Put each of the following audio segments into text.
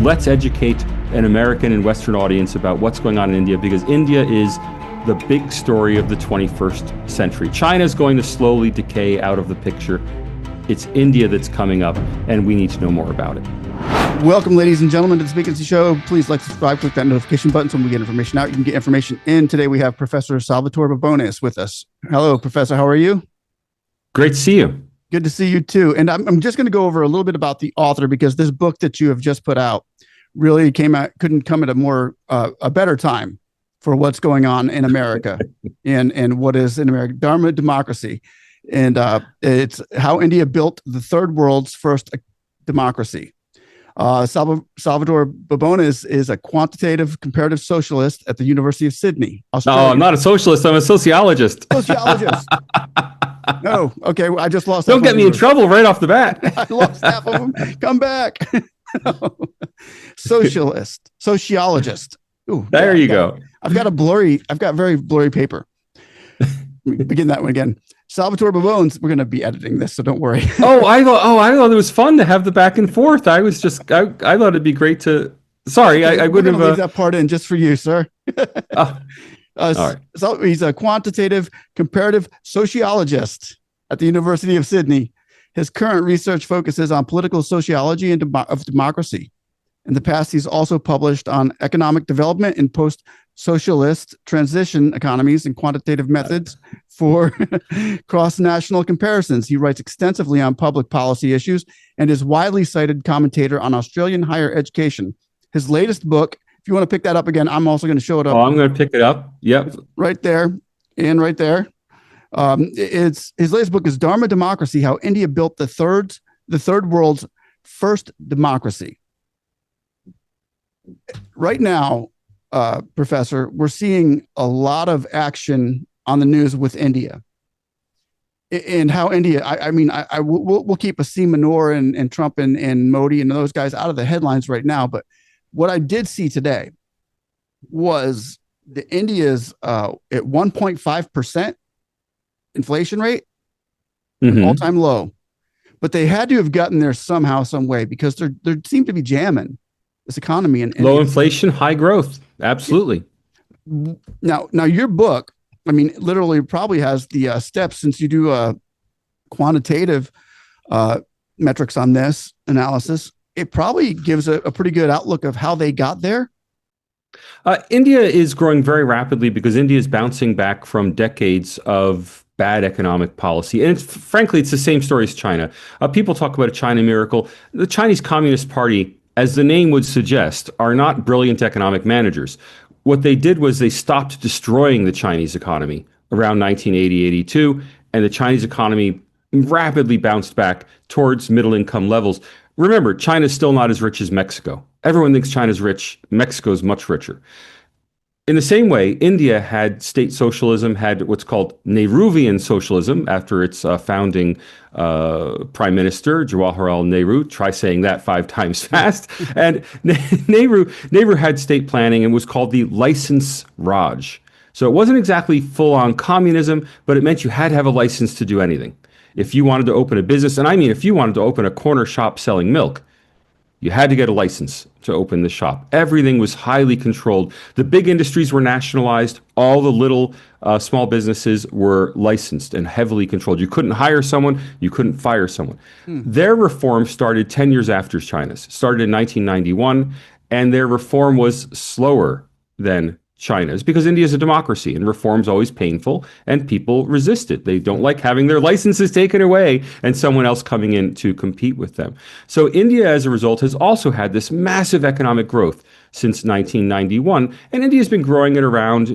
let's educate an American and Western audience about what's going on in India, because India is the big story of the 21st century. China is going to slowly decay out of the picture. It's India that's coming up, and we need to know more about it. Welcome, ladies and gentlemen, to the Speak and See Show. Please like, subscribe, click that notification button so when we get information out, you can get information in. Today, we have Professor Salvatore Babones with us. Hello, Professor. How are you? Great to see you. Good to see you, too. And I'm just going to go over a little bit about the author, because this book that you have just put out really couldn't come at a better time for what's going on in America and what is in America. Dharma, democracy. And it's how India built the third world's first democracy. Salvatore Babones is a quantitative comparative socialist at the University of Sydney, Australia. No, I'm not a socialist. I'm a sociologist. Sociologist. No. Okay. I just lost. Don't get me in trouble right off the bat. I lost half of them. Come back. Sociologist. Ooh, there you go. I've got very blurry paper. Begin that one again. Salvatore Babones. We're going to be editing this, so don't worry. I thought it was fun to have the back and forth. I thought it'd be great to. Sorry, I wouldn't have leave that part in just for you, sir. All right. So he's a quantitative comparative sociologist at the University of Sydney. His current research focuses on political sociology and of democracy. In the past, he's also published on economic development in post-socialist transition economies and quantitative methods for cross-national comparisons. He writes extensively on public policy issues and is widely cited commentator on Australian higher education. His latest book, if you want to pick that up again, I'm also going to show it up. Oh, I'm going to pick it up. Yep. Right there and right there. His latest book is Dharma, Democracy, How India Built the Third World's First Democracy. Right now, Professor, we're seeing a lot of action on the news with India and how India, we'll keep Asim Manor and Trump and Modi and those guys out of the headlines right now. But what I did see today was the India's at 1.5% inflation rate, all-time low. But they had to have gotten there somehow, some way, because they seem to be jamming this economy and low inflation, high growth. Absolutely. Now your book, literally probably has the steps, since you do quantitative metrics on this analysis. It probably gives a pretty good outlook of how they got there. India is growing very rapidly because India is bouncing back from decades of bad economic policy. And frankly, it's the same story as China. People talk about a China miracle. The Chinese Communist Party, as the name would suggest, are not brilliant economic managers. What they did was they stopped destroying the Chinese economy around 1980, 82, and the Chinese economy rapidly bounced back towards middle-income levels. Remember, China's still not as rich as Mexico. Everyone thinks China's rich. Mexico's much richer. In the same way, India had state socialism, had what's called Nehruvian socialism after its founding prime minister, Jawaharlal Nehru. Try saying that 5 times fast. And Nehru had state planning and was called the License Raj. So it wasn't exactly full-on communism, but it meant you had to have a license to do anything. If you wanted to open a business, and if you wanted to open a corner shop selling milk, you had to get a license to open the shop. Everything was highly controlled. The big industries were nationalized. All the little small businesses were licensed and heavily controlled. You couldn't hire someone. You couldn't fire someone. Their reform started 10 years after China's. Started in 1991, and their reform was slower than China's because India is a democracy and reform's always painful and people resist it. They don't like having their licenses taken away and someone else coming in to compete with them. So India, as a result, has also had this massive economic growth since 1991, and India has been growing at around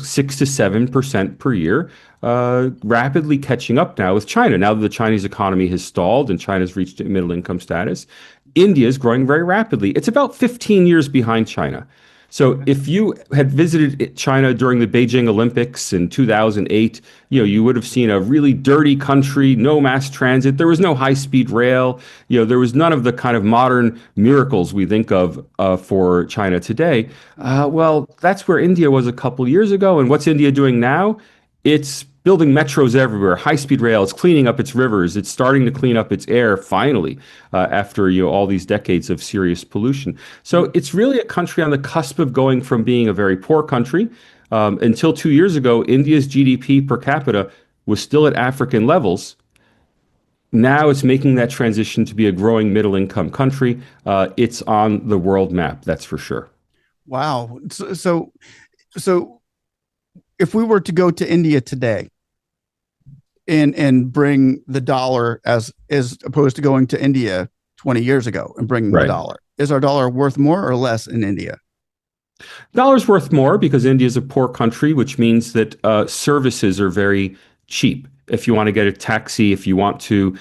6 to 7% per year, rapidly catching up now with China. Now that the Chinese economy has stalled and China's reached middle income status, India is growing very rapidly. It's about 15 years behind China. So if you had visited China during the Beijing Olympics in 2008, you would have seen a really dirty country, no mass transit. There was no high-speed rail. There was none of the kind of modern miracles we think of for China today. Well, that's where India was a couple years ago. And what's India doing now? It's building metros everywhere, high-speed rail. It's cleaning up its rivers. It's starting to clean up its air finally, after all these decades of serious pollution. So it's really a country on the cusp of going from being a very poor country. Until 2 years ago, India's GDP per capita was still at African levels. Now it's making that transition to be a growing middle income country. It's on the world map, that's for sure. Wow. So if we were to go to India today and bring the dollar as opposed to going to India 20 years ago and bringing the Right. dollar, is our dollar worth more or less in India? Dollar's worth more because India is a poor country, which means that services are very cheap. If you want to get a taxi, if you want to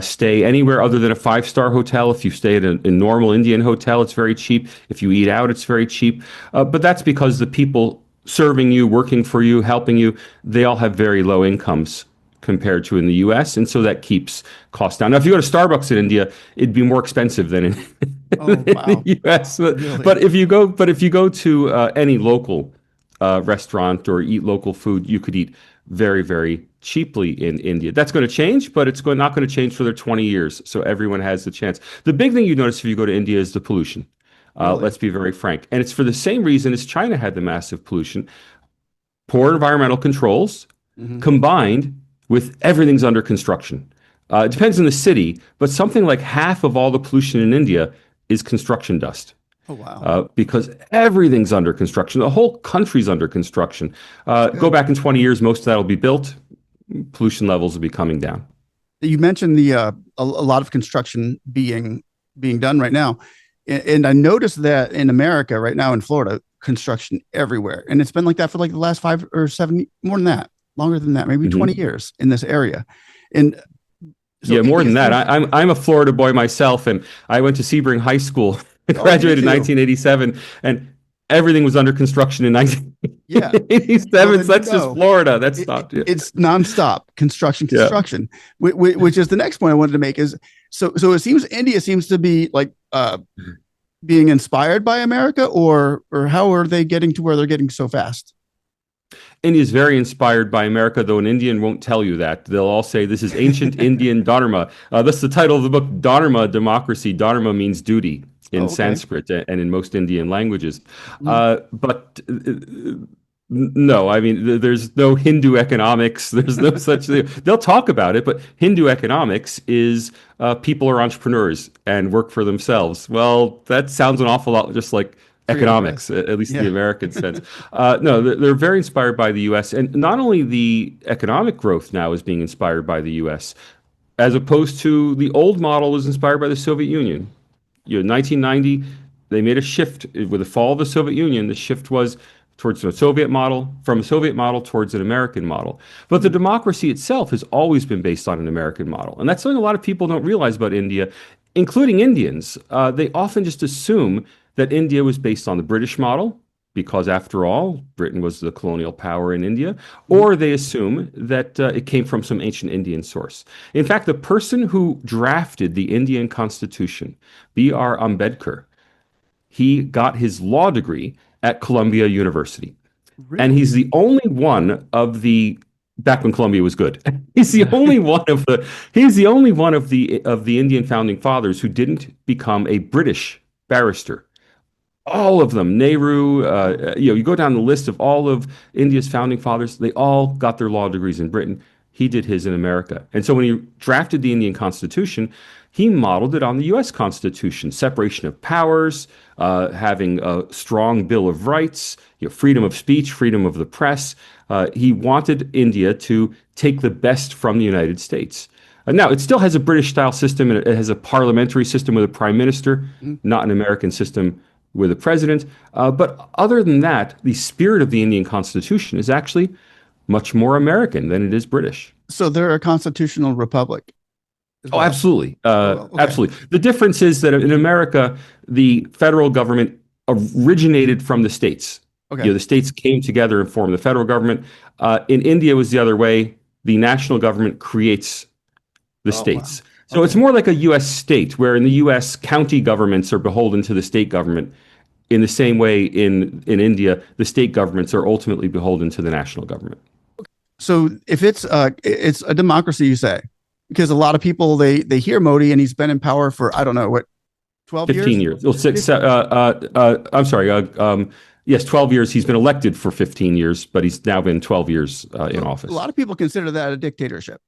stay anywhere other than a five-star hotel, if you stay at a normal Indian hotel, it's very cheap. If you eat out, it's very cheap. But that's because the people serving you, working for you, helping you, they all have very low incomes compared to in the US. And so that keeps costs down. Now, if you go to Starbucks in India, it'd be more expensive than in, Oh, in the wow. US. Really? But if you go to any local restaurant or eat local food, you could eat very, very cheaply in India. That's going to change, but not going to change for their 20 years. So everyone has the chance. The big thing you notice if you go to India is the pollution. Really? Let's be very frank. And it's for the same reason as China had the massive pollution. Poor environmental controls Hmm. combined with everything's under construction. It depends on the city, but something like half of all the pollution in India is construction dust. Oh, wow. Because everything's under construction. The whole country's under construction. That's Go good. back in 20 years, most of that will be built. Pollution levels will be coming down. You mentioned the a lot of construction being done right now, and I noticed that in America right now in Florida, construction everywhere, and it's been like that for like the last 5 or 7, more than that, longer than that, maybe Mhm. 20 years in this area, and so Yeah, more India than that. seems. I'm a Florida boy myself, and I went to Sebring High School. I Oh, me graduated in too. 1987, and everything was under construction in Yeah. Well, 1987. then So that's just Florida. That's not. Yeah. it's nonstop construction, Yeah. construction, which is the next point I wanted to make is so it seems India seems to be like being inspired by America, or how are they getting to where they're getting so fast? India is very inspired by America, though an Indian won't tell you that. They'll all say this is ancient Indian Dharma. That's the title of the book, Dharma, Democracy. Dharma means duty in Oh, okay. Sanskrit and in most Indian languages. Mm. But no, I mean, there's no Hindu economics. There's no such thing. They'll talk about it, but Hindu economics is people are entrepreneurs and work for themselves. Well, that sounds an awful lot just like For the U.S. economics, at least the Yeah. American sense. No, they're very inspired by the U.S. And not only the economic growth now is being inspired by the U.S., as opposed to the old model was inspired by the Soviet Union. 1990, they made a shift with the fall of the Soviet Union. The shift was towards a Soviet model, from a Soviet model towards an American model. But the Mm. democracy itself has always been based on an American model. And that's something a lot of people don't realize about India, including Indians. They often just assume that India was based on the British model, because after all, Britain was the colonial power in India, Mm. or they assume that it came from some ancient Indian source. In fact, the person who drafted the Indian Constitution, B.R. Ambedkar, he got his law degree at Columbia University. And Really? he's the only one of the back when Columbia was good. He's the only one of the he's the only one of the Indian founding fathers who didn't become a British barrister. All of them, Nehru, you go down the list of all of India's founding fathers, they all got their law degrees in Britain. He did his in America. And so when he drafted the Indian Constitution, he modeled it on the US Constitution, separation of powers, having a strong Bill of Rights, freedom of speech, freedom of the press. He wanted India to take the best from the United States. Now, it still has a British style system, and it has a parliamentary system with a prime minister, Mm. not an American system with a president. But other than that, the spirit of the Indian Constitution is actually much more American than it is British. So they're a constitutional republic as Oh, well. absolutely. Oh, okay. Absolutely. The difference is that in America, the federal government originated from the states. Okay. The states came together and formed the federal government. In India, it was the other way. The national government creates the Oh, wow. states. So it's Okay. more like a U.S. state, where in the U.S., county governments are beholden to the state government. In the same way, in India, the state governments are ultimately beholden to the national government. So if it's a democracy, you say, because a lot of people they hear Modi and he's been in power for I don't know what 12 years. 15 years. Well, Fif- I'm sorry. Yes, 12 years. He's been elected for 15 years, but he's now been 12 years in So a office. lot of people consider that a dictatorship.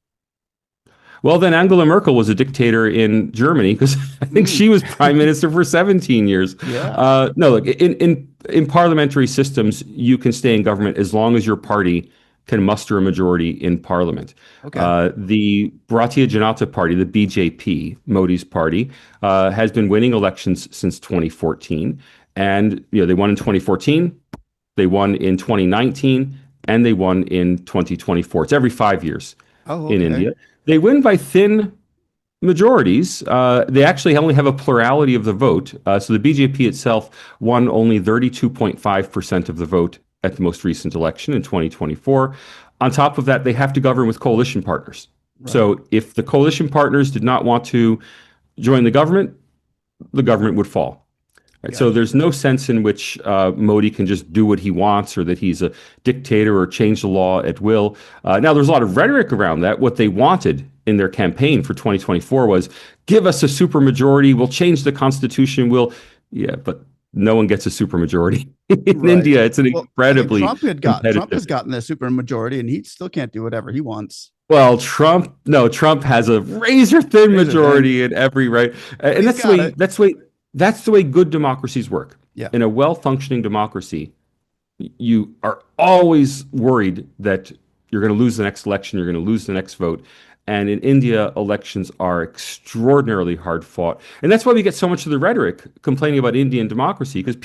Well, then Angela Merkel was a dictator in Germany because I think Mm, she was prime minister for 17 years. yeah. No, look, in parliamentary systems, you can stay in government as long as your party can muster a majority in parliament. Okay. The Bharatiya Janata Party, the BJP, Modi's party, has been winning elections since 2014, and they won in 2014, they won in 2019, and they won in 2024. It's every 5 years Oh, in okay. India. They win by thin majorities. They actually only have a plurality of the vote. So the BJP itself won only 32.5% of the vote at the most recent election in 2024. On top of that, they have to govern with coalition partners. Right. So if the coalition partners did not want to join the government would fall. Right? So Gotcha. there's no sense in which Modi can just do what he wants or that he's a dictator or change the law at will. Now, there's a lot of rhetoric around that. What they wanted in their campaign for 2024 was give us a supermajority, we'll change the constitution, yeah, but no one gets a supermajority. In Right. India, it's an Well, I mean, incredibly Trump competitive. has gotten the super majority, and he still can't do whatever he wants. Well, Trump, no, Trump has a razor thin Razor thin, majority in every right, but and he's got it. that's the way good democracies work. Yeah. In a well-functioning democracy, you are always worried that you're going to lose the next election, you're going to lose the next vote. And in India, elections are extraordinarily hard fought. And that's why we get so much of the rhetoric complaining about Indian democracy, because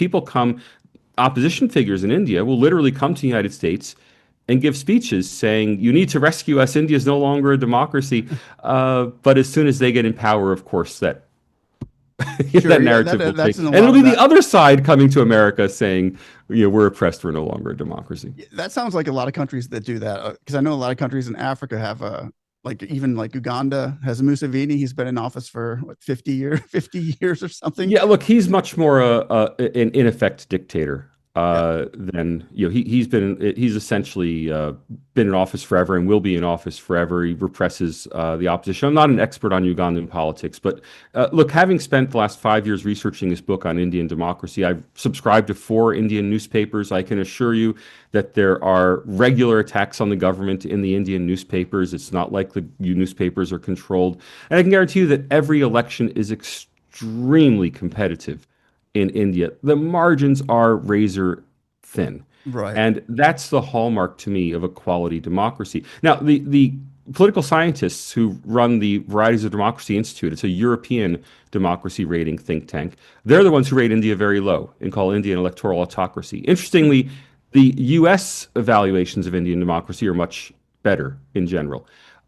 opposition figures in India will literally come to the United States and give speeches saying, you need to rescue us. India is no longer a democracy. But as soon as they get in power, of course, that Sure. that Yeah. narrative will change. That's in a And it'll lot of be the that. other side coming to America saying, we're oppressed, we're no longer a democracy. That sounds like a lot of countries that do that. Because I know a lot of countries in Africa have like even like Uganda has Museveni. He's been in office for what 50 years, 50 years or something. Yeah, look, he's much more an in effect dictator Yeah. than he's essentially been in office forever and will be in office forever. He represses the opposition. I'm not an expert on Ugandan politics, but look, having spent the last 5 years researching this book on Indian democracy, I've subscribed to 4 Indian newspapers. I can assure you that there are regular attacks on the government in the Indian newspapers. It's not like the newspapers are controlled, and I can guarantee you that every election is extremely competitive in India. The margins are razor thin. Right. And that's the hallmark to me of a quality democracy. Now, the political scientists who run the Varieties of Democracy Institute, it's a European democracy rating think tank, they're the ones who rate India very low and call India an electoral autocracy. Interestingly, the US evaluations of Indian democracy are much better in general.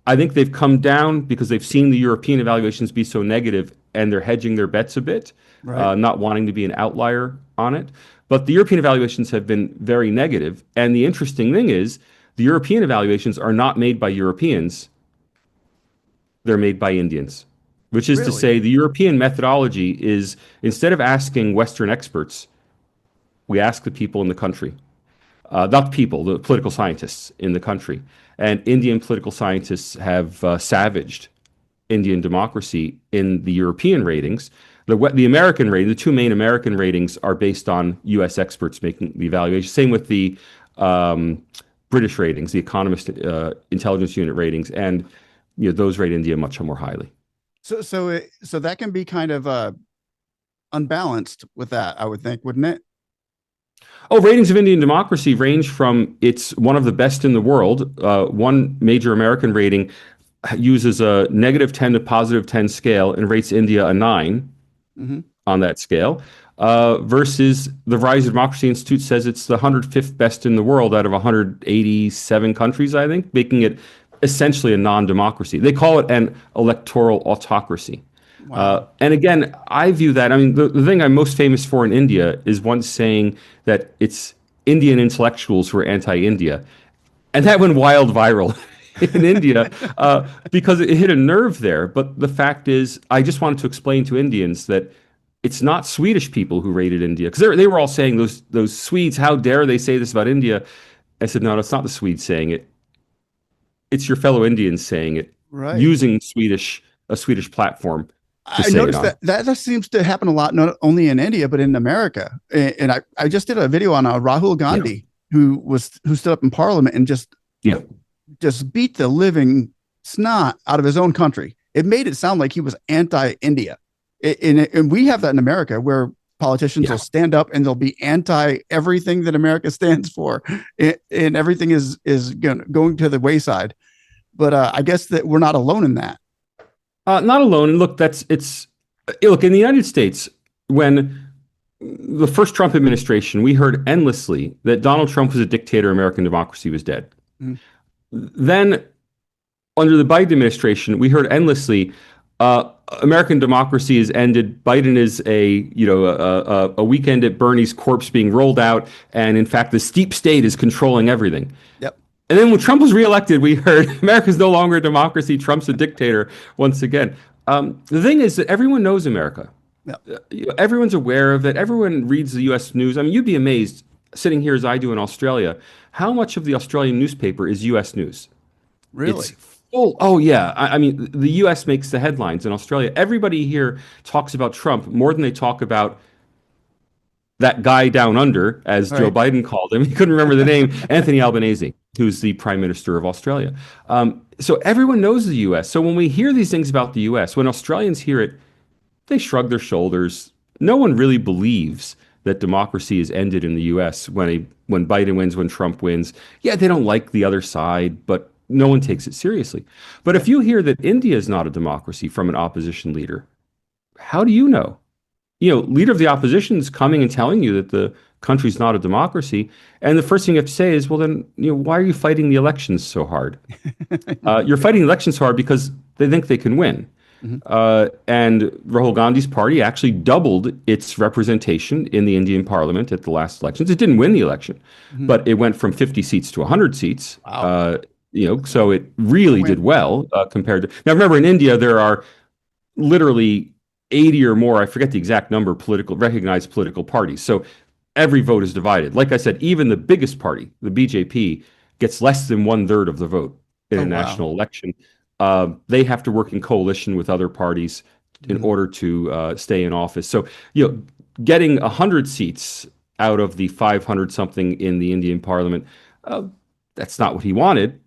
I think they've come down because they've seen the European evaluations be so negative and they're hedging their bets a bit, Right. not wanting to be an outlier on it. But the European evaluations have been very negative. And the interesting thing is, the European evaluations are not made by Europeans, they're made by Indians, which is to Really. say, the European methodology is instead of asking Western experts, we ask the people in the country. Not the people, the political scientists in the country. And Indian political scientists have savaged Indian democracy in the European ratings. The American rating, the two main American ratings are based on U.S. experts making the evaluation. Same with the um, British ratings, the Economist Intelligence Unit ratings, and those rate India much more highly. So that can be kind of unbalanced with that, I would think, wouldn't it? Oh, ratings of Indian democracy range from it's one of the best in the world. One major American rating uses a -10 to +10 scale and rates India a 9 Hmm. on that scale, versus the Rise of Democracy Institute says it's the 105th best in the world out of 187 countries, I think, making it essentially a non-democracy. They call it an electoral autocracy. Wow. And again, I view that. I mean, the thing I'm most famous for in India is once saying that it's Indian intellectuals who are anti-India, and that went wild viral in India because it hit a nerve there. But the fact is, I just wanted to explain to Indians that it's not Swedish people who raided India because they were all saying those Swedes, how dare they say this about India? I said, no, it's not the Swedes saying it. it's your fellow Indians saying it, Right. using a Swedish platform to I say it noticed on. that seems to happen a lot, not only in India but in America. And I just did a video on Rahul Yeah. Gandhi, who stood up in Parliament and Yeah. just beat the living snot out of his own country. It made it sound like he was anti-India, and we have that in America where politicians will Yeah. stand up and they'll be anti everything that America stands for, and everything is going to the wayside. But I guess that we're not alone in that. Not alone. And look, look in the United States when the first Trump administration, we heard endlessly that Donald Trump was a dictator, American democracy was dead. Mm. Then under the Biden administration, we heard endlessly, American democracy is ended. Biden is a weekend at Bernie's corpse being rolled out, and in fact, the steep state is controlling everything. Yep. And then when Trump was reelected, we heard America's no longer a democracy. Trump's a dictator once again. The thing is that everyone knows America. Yep. Everyone's aware of it. Everyone reads the U.S. news. I mean, you'd be amazed, sitting here as I do in Australia, how much of the Australian newspaper is U.S. news. It's Really. full. Oh yeah. I mean, the U.S. makes the headlines in Australia. Everybody here talks about Trump more than they talk about that guy down under, as All Joe right. Biden called him. He couldn't remember the name, Anthony Albanese, who's the Prime Minister of Australia. So everyone knows the U.S. So when we hear these things about the U.S., when Australians hear it, they shrug their shoulders. No one really believes that democracy is ended in the U.S. When Biden wins, when Trump wins. Yeah, they don't like the other side, but no one takes it seriously. But Yeah. if you hear that India is not a democracy from an opposition leader, how do you know? Leader of the opposition is coming and telling you that the country's not a democracy, and the first thing you have to say is, well, then, why are you fighting the elections so hard? You're fighting elections hard because they think they can win. Mhm. And Rahul Gandhi's party actually doubled its representation in the Indian parliament at the last elections. It didn't win the election, Mhm. but it went from 50 seats to 100 seats. Wow. So it That's a really did win. well compared to. Now, remember, in India, there are literally 80 or more, I forget the exact number, recognized political parties. So every vote is divided. Like I said, even the biggest party, the BJP, gets less than one third of the vote in Oh a wow. national election. They have to work in coalition with other parties in Mhm. order to stay in office. So, getting 100 seats out of the 500 something in the Indian parliament, uh, that's not what he wanted,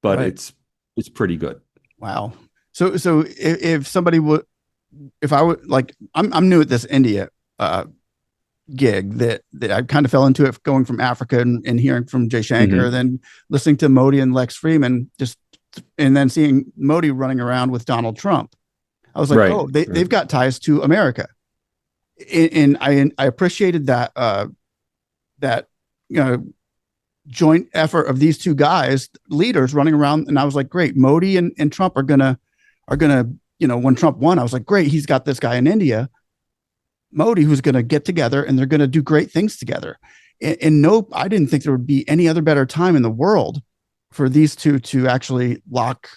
but Right. it's pretty good. Wow. So if somebody would, if I would like, I'm new at this India uh, gig that I kind of fell into it going from Africa and hearing from Jay Shankar, Hmm. then listening to Modi and Lex Freeman, and then seeing Modi running around with Donald Trump. I was like, Right. oh, they've Right. got ties to America, and I appreciated that you know joint effort of these two guys, leaders running around, and I was like, great, Modi and Trump are gonna when Trump won, I was like, great, he's got this guy in India, Modi, who's going to get together and they're going to do great things together. And no, I didn't think there would be any other better time in the world for these two to actually lock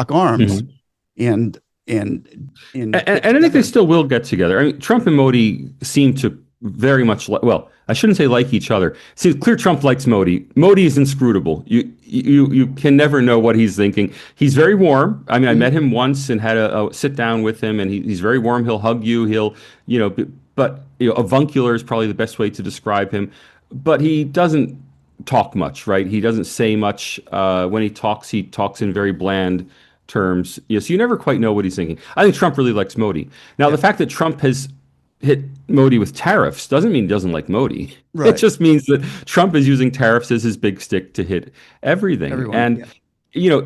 arms Mhm. and and get And I think they together. still will get together. I mean, Trump and Modi seem to very much well, I shouldn't say like each other. See, clear Trump likes Modi. Modi is inscrutable. You can never know what he's thinking. He's very warm. I mean, I met Mhm. him once and had a sit down with him, and he's very warm. He'll hug you. But avuncular is probably the best way to describe him. But he doesn't talk much, right? He doesn't say much. When he talks in very bland terms. So you never quite know what he's thinking. I think Trump really likes Modi. Now, Yeah. the fact that Trump has hit Modi with tariffs doesn't mean he doesn't like Modi. It Right. just means that Trump is using tariffs as his big stick to hit everything. Everyone. And Yeah.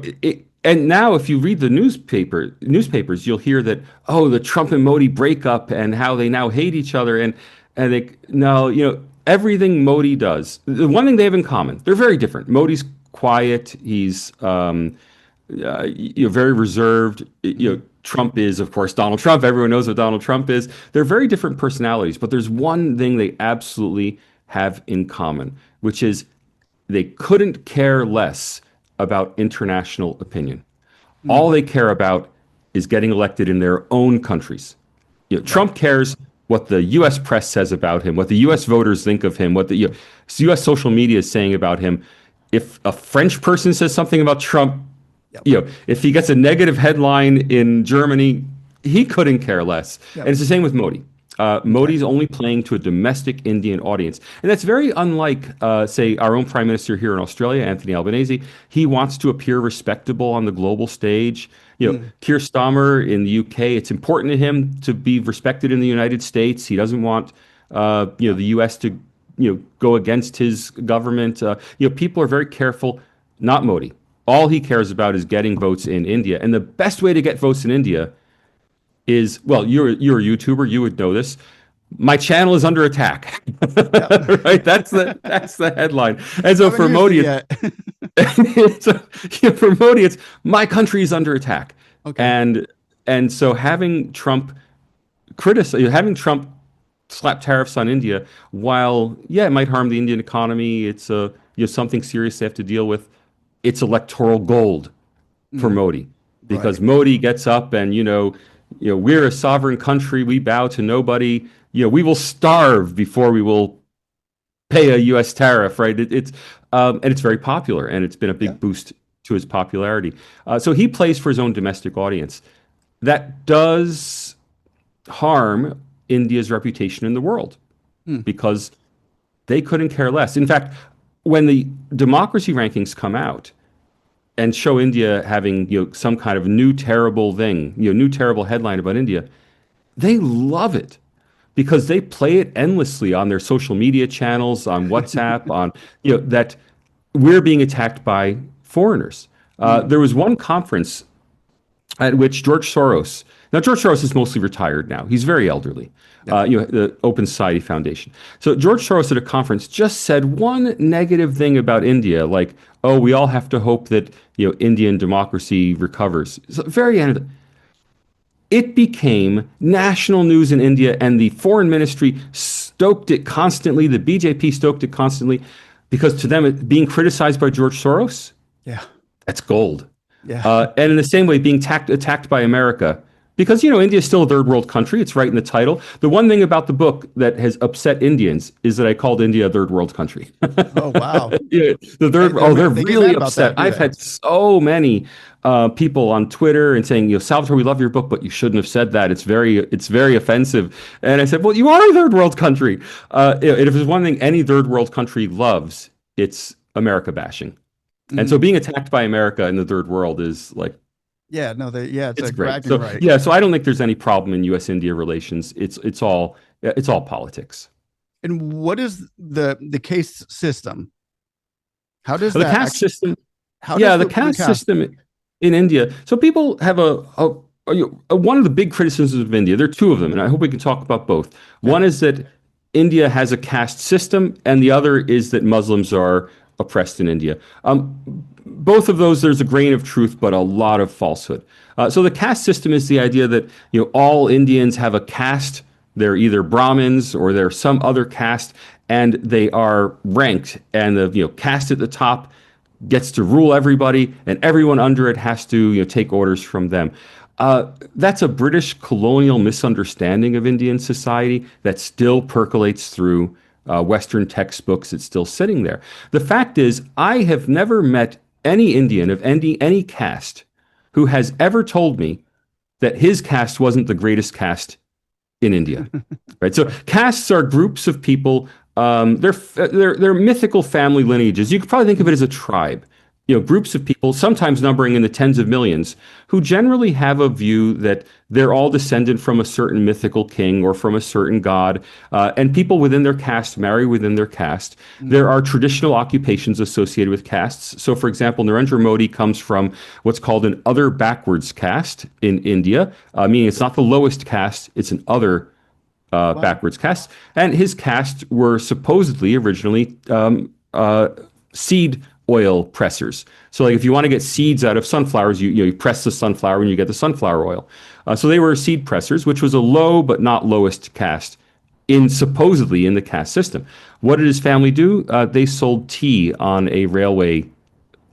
and now if you read the newspapers, you'll hear that, oh, the Trump and Modi breakup and how they now hate each other, and they no, everything Modi does. The one thing they have in common, they're very different. Modi's quiet. He's very reserved. Mhm. Trump is, of course, Donald Trump. Everyone knows what Donald Trump is. They're very different personalities, but there's one thing they absolutely have in common, which is they couldn't care less about international opinion. All Mhm. they care about is getting elected in their own countries. Right. Trump cares what the U.S. press says about him, what the U.S. voters think of him, what the U.S. social media is saying about him. If a French person says something about Trump, Yep. if he gets a negative headline in Germany, he couldn't care less. And Yep. it's the same with Modi. Okay. Modi's only playing to a domestic Indian audience. And that's very unlike, say, our own prime minister here in Australia, Anthony Albanese. He wants to appear respectable on the global stage. Mm. Keir Starmer in the UK, it's important to him to be respected in the United States. He doesn't want, Yeah. the US to, go against his government. People are very careful. Not Modi. All he cares about is getting votes in India. And the best way to get votes in India is, well, you're a YouTuber, you would know this. My channel is under attack. Yep. Right? That's the headline. And so Haven't for used it Modi, yet. for Modi, it's my country is under attack. Okay. And so having Trump slap tariffs on India, while yeah, it might harm the Indian economy, it's something serious they have to deal with. It's electoral gold for Mm. Modi because Right. Modi gets up and we're a sovereign country. We bow to nobody. We will starve before we will pay a U.S. tariff. Right? And it's very popular, and it's been a Yeah. big boost to his popularity. So he plays for his own domestic audience. That does harm India's reputation in the world Mm. because they couldn't care less. In fact, when the democracy rankings come out and show India having some kind of new terrible thing, new terrible headline about India, they love it because they play it endlessly on their social media channels, on WhatsApp, on that we're being attacked by foreigners. Mm. There was one conference at which George Soros is mostly retired now. He's very elderly. Yep. The Open Society Foundation. So George Soros at a conference just said one negative thing about India, like, "Oh, we all have to hope that Indian democracy recovers." So very end of it became national news in India, and the foreign ministry stoked it constantly. The BJP stoked it constantly because to them, being criticized by George Soros, Yeah. that's gold. Yeah. And in the same way, being attacked by America, because India is still a third world country. It's right in the title. The one thing about the book that has upset Indians is that I called India a third world country. Oh wow. The third. Oh, they're They get really mad about upset. that, do I've they? had so many people on Twitter and saying, Salvatore, we love your book, but you shouldn't have said that. It's very offensive. And I said, well, you are a third world country. If there's one thing any third world country loves, it's America bashing. And so Mm. being attacked by America in the third world is like, Yeah. No. It's it's a great. bragging So right. yeah, so I don't think there's any problem in U.S.-India relations. It's all politics. And what is the caste system? How does The that caste actually? system, How yeah, does the the caste caste? system in India. So people have one of the big criticisms of India. There are two of them, and I hope we can talk about both. Okay. One is that India has a caste system, and the other is that Muslims are oppressed in India. Both of those, there's a grain of truth, but a lot of falsehood. So the caste system is the idea that all Indians have a caste. They're either Brahmins or they're some other caste, and they are ranked. And the caste at the top gets to rule everybody, and everyone under it has to take orders from them. That's a British colonial misunderstanding of Indian society that still percolates through Western textbooks. It's still sitting there. The fact is, I have never met any Indian of any caste who has ever told me that his caste wasn't the greatest caste in India. Right. So castes are groups of people. They're mythical family lineages. You could probably think of it as a tribe. Groups of people, sometimes numbering in the tens of millions, who generally have a view that they're all descended from a certain mythical king or from a certain god. And people within their caste marry within their caste. Mm. There are traditional occupations associated with castes. So, for example, Narendra Modi comes from what's called an other backwards caste in India, meaning it's not the lowest caste, it's an other Wow. backwards caste. And his caste were supposedly originally seed oil pressers. So like if you want to get seeds out of sunflowers, you press the sunflower and you get the sunflower oil. So they were seed pressers, which was a low but not lowest caste supposedly in the caste system. What did his family do? They sold tea on a railway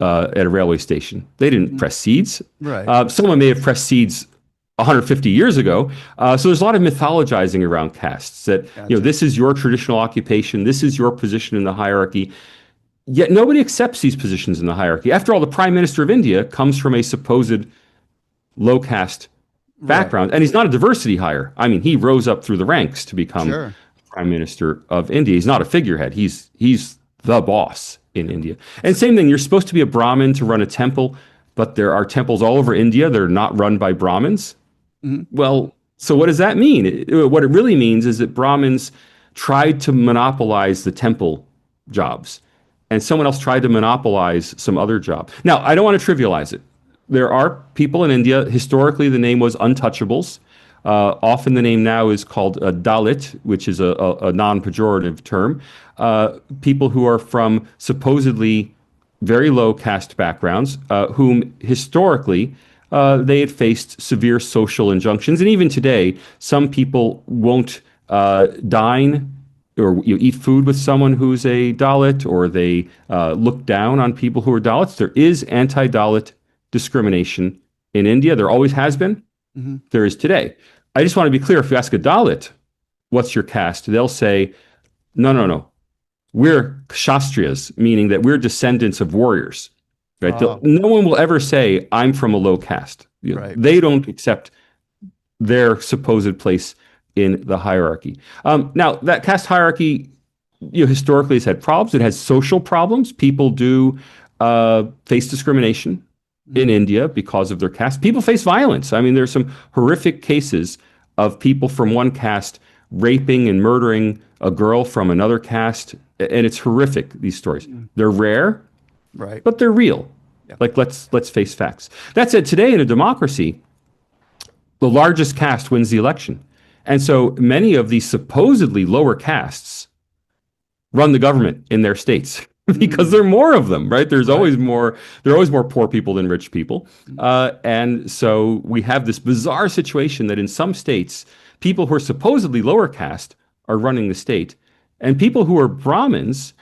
at a railway station. They didn't Mm. press seeds. Right. Someone may have pressed seeds 150 years ago. So there's a lot of mythologizing around castes that Gotcha. this is your traditional occupation, this is your position in the hierarchy. Yet nobody accepts these positions in the hierarchy. After all, the prime minister of India comes from a supposed low caste Right. background, and he's not a diversity hire. I mean, he rose up through the ranks to become Sure. prime minister of India. He's not a figurehead. He's the boss in India. And same thing, you're supposed to be a Brahmin to run a temple, but there are temples all over India that are not run by Brahmins. Mhm. Well, so what does that mean? What it really means is that Brahmins tried to monopolize the temple jobs, and someone else tried to monopolize some other job. Now, I don't want to trivialize it. There are people in India, historically, the name was untouchables. Often the name now is called Dalit, which is a non pejorative term. People who are from supposedly very low caste backgrounds, whom historically they had faced severe social injunctions. And even today, some people won't dine or eat food with someone who's a Dalit, or they look down on people who are Dalits. There is anti Dalit discrimination in India. There always has been, Mhm. there is today. I just want to be clear, if you ask a Dalit, what's your caste? They'll say, no, no, no. We're Kshatriyas, meaning that we're descendants of warriors. Right? Oh, No one will ever say, I'm from a low caste. right. They don't accept their supposed place in the hierarchy. Now, that caste hierarchy, historically has had problems. It has social problems. People do face discrimination in Mhm. India because of their caste. People face violence. I mean, there's some horrific cases of people from one caste raping and murdering a girl from another caste, and it's horrific. These stories, Mhm. they're rare, Right. but they're real. Yeah. Like let's face facts. That said, today in a democracy, the largest caste wins the election, and so many of these supposedly lower castes run the government in their states because there Mm. are more of them, right? Right. There are always more poor people than rich people. Mhm. And so we have this bizarre situation that in some states, people who are supposedly lower caste are running the state, and people who are Brahmins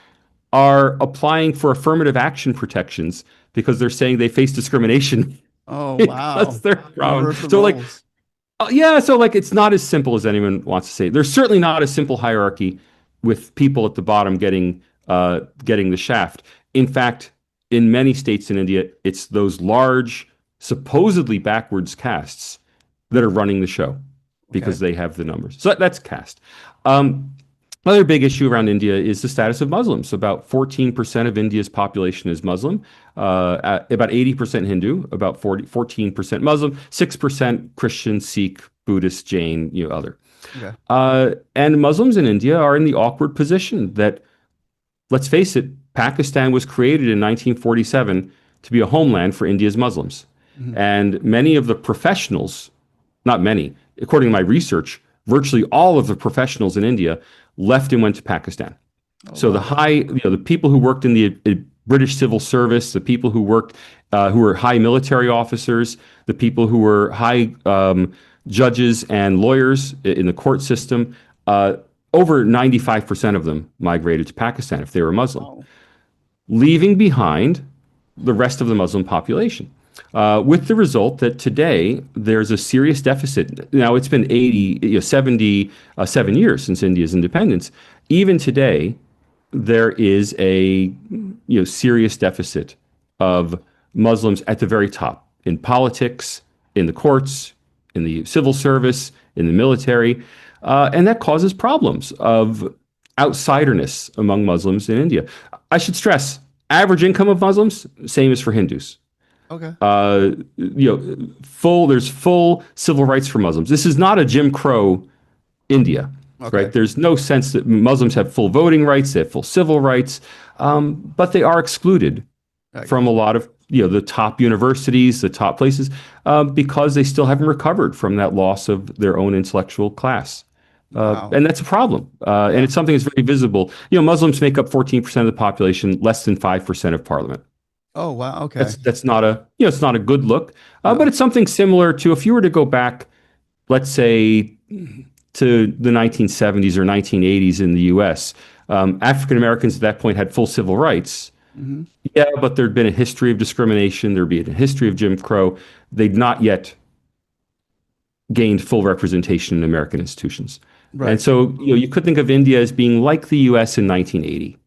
are applying for affirmative action protections because they're saying they face discrimination Oh, because wow. they're Brahmin. Reverse the So like, roles. yeah, so like it's not as simple as anyone wants to say. There's certainly not a simple hierarchy with people at the bottom getting the shaft. In fact, in many states in India, it's those large, supposedly backwards castes that are running the show Okay. because they have the numbers. So that's caste. Um, Another big issue around India is the status of Muslims. About 14% of India's population is Muslim, about 80% Hindu, about 14% Muslim, 6% Christian, Sikh, Buddhist, Jain, other. Okay. And Muslims in India are in the awkward position that, let's face it, Pakistan was created in 1947 to be a homeland for India's Muslims. Mhm. And many of the professionals, not many, according to my research, virtually all of the professionals in India left and went to Pakistan. Oh, So wow. the people who worked in the British civil service, the people who worked, who were high military officers, the people who were high judges and lawyers in the court system, over 95% of them migrated to Pakistan if they were Muslim, Wow. leaving behind the rest of the Muslim population. With the result that today there's a serious deficit. Now it's been 77 years since India's independence. Even today, there is a serious deficit of Muslims at the very top in politics, in the courts, in the civil service, in the military, and that causes problems of outsiderness among Muslims in India. I should stress, average income of Muslims, same as for Hindus. Okay. There's full civil rights for Muslims. This is not a Jim Crow India, right? Okay. There's no sense that Muslims have full voting rights, they have full civil rights, but they are excluded I from a got lot of the top universities, the top places, because they still haven't recovered from that loss of their own intellectual class. Wow. And that's a problem. And Yeah. it's something that's very visible. Muslims make up 14% of the population, less than 5% of parliament. Oh, wow. Okay. That's not a it's not a good look, but No. it's something similar to if you were to go back, let's say, to the 1970s or 1980s in the U.S. African Americans at that point had full civil rights. Hmm. Yeah, but there'd been a history of discrimination. There'd been a history of Jim Crow. They'd not yet gained full representation in American institutions. And Right. so, you could think of India as being like the U.S. in 1980.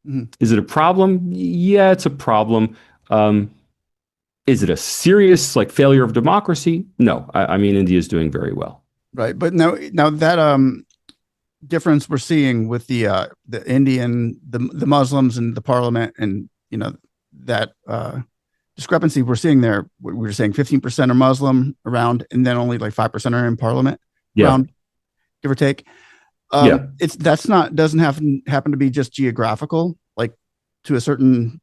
Mhm. Is it a problem? Yeah, it's a problem. Um, is it a serious like failure of democracy? No. I mean, India is doing very well. Right. But now that difference we're seeing with the Indian, the Muslims and the parliament, and that discrepancy we're seeing there. We're saying 15% are Muslim around, and then only like 5% are in parliament Yeah. around, give or take. Yeah. It's that's not doesn't happen to be just geographical, like to a certain,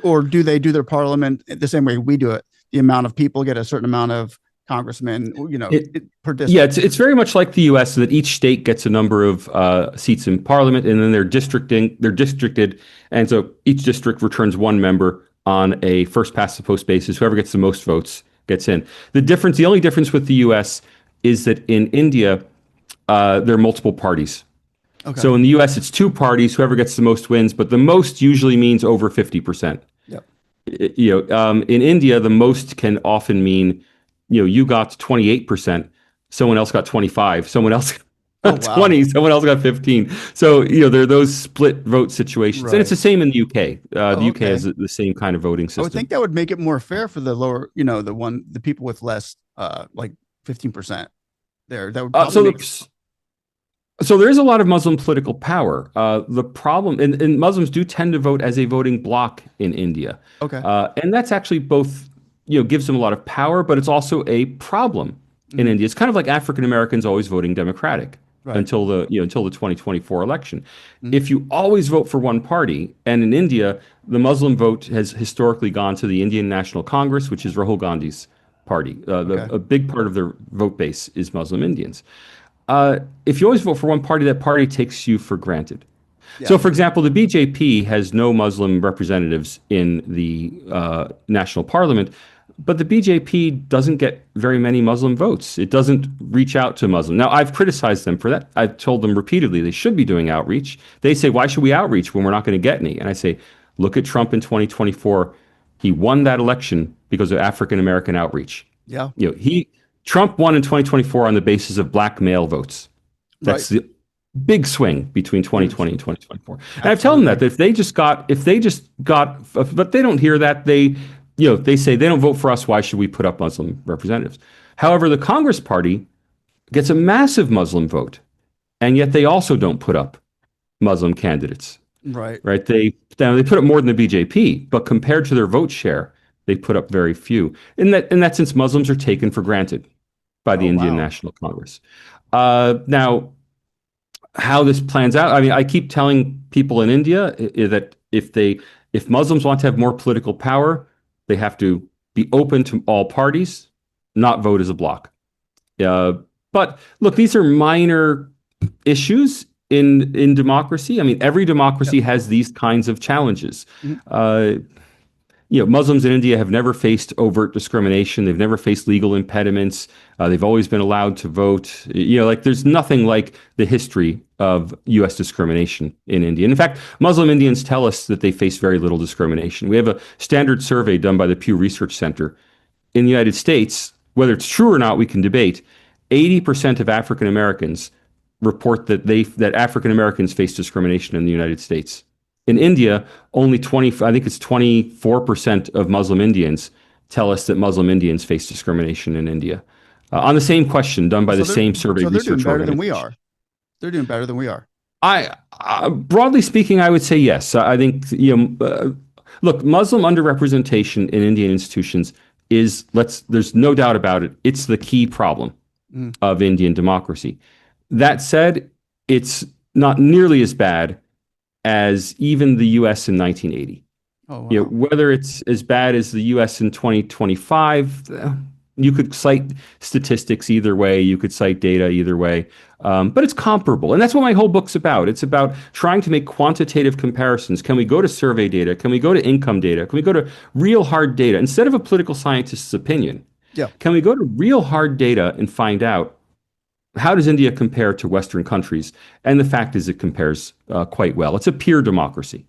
or do they do their parliament the same way we do it? The amount of people get a certain amount of congressmen, It, per Yeah, district. it's very much like the U.S. so that each state gets a number of seats in parliament, and then they're districted, and so each district returns one member on a first past the post basis. Whoever gets the most votes gets in. The only difference with the U.S. is that in India there are multiple parties. Okay. So in the U.S. it's two parties. Whoever gets the most wins, but the most usually means over 50%. Yep. In India, the most can often mean, you got 28%, someone else got 25, someone else Oh got wow. 20, someone else got 15. So, there are those split vote situations. And it's the Right. same in the UK. The Oh, UK has okay. the same kind of voting I would think system. that would make it more fair for the lower, the people with less, like 15% there. That would Uh, probably so, make. the, so there is a lot of Muslim political power. The problem, and Muslims do tend to vote as a voting bloc in India, Okay. and that's actually both, gives them a lot of power, but it's also a problem in Mhm. India. It's kind of like African Americans always voting Democratic Right. until the 2024 election. Mhm. If you always vote for one party, and in India, the Muslim vote has historically gone to the Indian National Congress, which is Rahul Gandhi's party. Okay. A big part of their vote base is Muslim Indians. If you always vote for one party, that party takes you for granted. So, Yeah. for example, the BJP has no Muslim representatives in the national parliament, but the BJP doesn't get very many Muslim votes. It doesn't reach out to Muslims. Now, I've criticized them for that. I've told them repeatedly they should be doing outreach. They say, why should we outreach when we're not going to get any? And I say, look at Trump in 2024. He won that election because of African American outreach. Yeah. You know, he Trump won in 2024 on the basis of black male votes. Right. That's the big swing between Huge. 2020 and 2024. And I've told them Absolutely. that if they just got, but they don't hear that. They say they don't vote for us. Why should we put up Muslim representatives? However, the Congress Party gets a massive Muslim vote, and yet they also don't put up Muslim candidates, Right. right? They put up more than the BJP, but compared to their vote share, they put up very few. In that sense, Muslims are taken for granted by the Oh Indian wow. National Congress. Now, how this plans out. I mean, I keep telling people in India that if Muslims want to have more political power, they have to be open to all parties, not vote as a bloc. Uh, but look, these are minor issues in democracy. I mean, every Yep. democracy has these kinds of challenges. Mhm. Uh, Muslims in India have never faced overt discrimination. They've never faced legal impediments. They've always been allowed to vote. Like there's nothing like the history of U.S. discrimination in India. And in fact, Muslim Indians tell us that they face very little discrimination. We have a standard survey done by the Pew Research Center in the United States. Whether it's true or not, we can debate. 80% of African Americans report that African Americans face discrimination in the United States. In India, only 20, I think it's 24% of Muslim Indians tell us that Muslim Indians face discrimination in India. On the same question done Oh, by the same survey so they're doing research better than we organization. are. They're doing better than we are. Broadly speaking, I would say yes. I think, look, Muslim underrepresentation in Indian institutions there's no doubt about it. It's the key problem Mhm. of Indian democracy. That said, it's not nearly as bad as even the US in 1980. Oh wow. Whether it's as bad as the US in 2025, you could cite statistics either way, you could cite data either way, but it's comparable. And that's what my whole book's about. It's about trying to make quantitative comparisons. Can we go to survey data? Can we go to income data? Can we go to real hard data? Instead of a political scientist's opinion, Yeah. can we go to real hard data and find out how does India compare to Western countries? And the fact is, it compares quite well. It's a peer democracy.